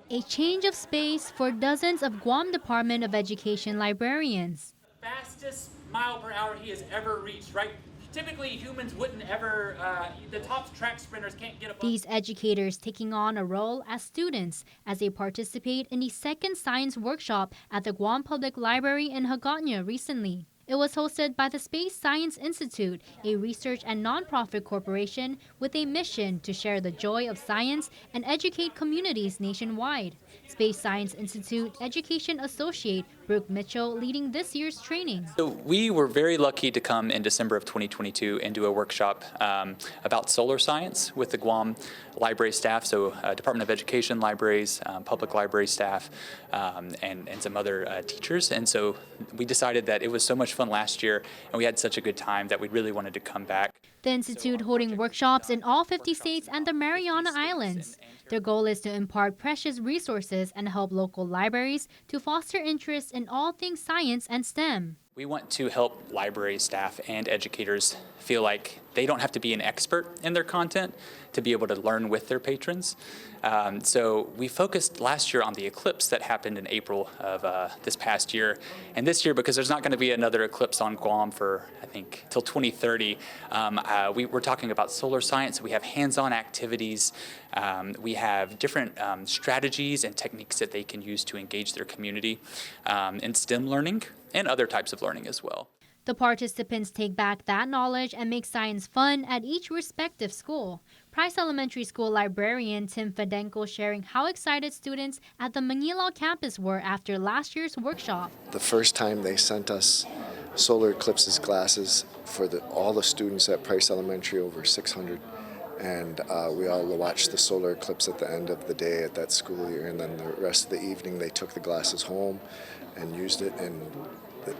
A change of space for dozens of Guam Department of Education librarians. Fastest mile per hour he has ever reached, right? Typically, humans wouldn't ever, the top track sprinters can't get above. These educators taking on a role as students as they participate in the second science workshop at the Guam Public Library in Hagatna recently. It was hosted by the Space Science Institute, a research and nonprofit corporation with a mission to share the joy of science and educate communities nationwide. Space Science Institute Education Associate Brooke Mitchell leading this year's training. So we were very lucky to come in December of 2022 and do a workshop about solar science with the Guam Library staff, so Department of Education libraries, public library staff, and some other teachers. And so we decided that it was so much fun last year and we had such a good time that we really wanted to come back. The Institute holding workshops in all 50 states and the Mariana Islands. Their goal is to impart precious resources and help local libraries to foster interest in all things science and STEM. We want to help library staff and educators feel like they don't have to be an expert in their content to be able to learn with their patrons. So we focused last year on the eclipse that happened in April of this past year. And this year, because there's not going to be another eclipse on Guam for, I think, till 2030, we're talking about solar science. We have hands-on activities. We have different strategies and techniques that they can use to engage their community in STEM learning and other types of learning as well. The participants take back that knowledge and make science fun at each respective school. Price Elementary School librarian Tim Fedenko sharing how excited students at the Manila campus were after last year's workshop. The first time they sent us solar eclipses glasses for all the students at Price Elementary, over 600. And we all watched the solar eclipse at the end of the day at that school year, and then the rest of the evening they took the glasses home and used it, and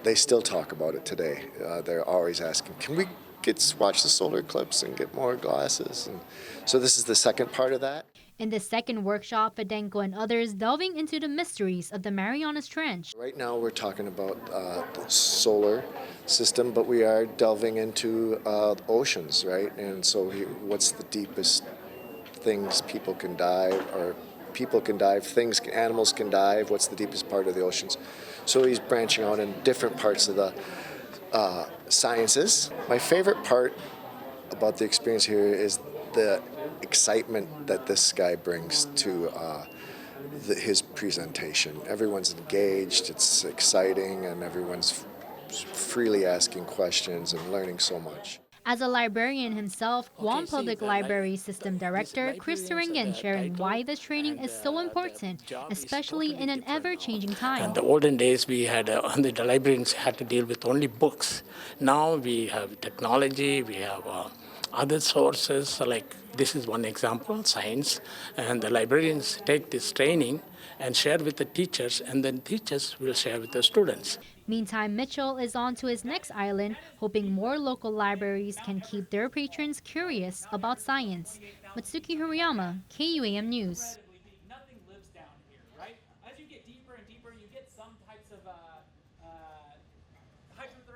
they still talk about it today. They're always asking, can we watch the solar eclipse and get more glasses? And so this is the second part of that. In the second workshop, Fedenko and others delving into the mysteries of the Marianas Trench. Right now we're talking about the solar system, but we are delving into oceans, right? And so what's the deepest things people can dive, or people can dive, animals can dive, what's the deepest part of the oceans? So he's branching out in different parts of the sciences. My favorite part about the experience here is the excitement that this guy brings to his presentation. Everyone's engaged, it's exciting, and everyone's freely asking questions and learning so much. As a librarian himself, Guam Public Library System Director Chris Serengen sharing why this training is so important, especially in an ever-changing time. In the olden days, we had the librarians had to deal with only books. Now we have technology, we have other sources, like this is one example, science, and the librarians take this training and share with the teachers, and then teachers will share with the students. Meantime, Mitchell is on to his next island, hoping more local libraries can keep their patrons curious about science. Matsuki Hirayama, KUAM News.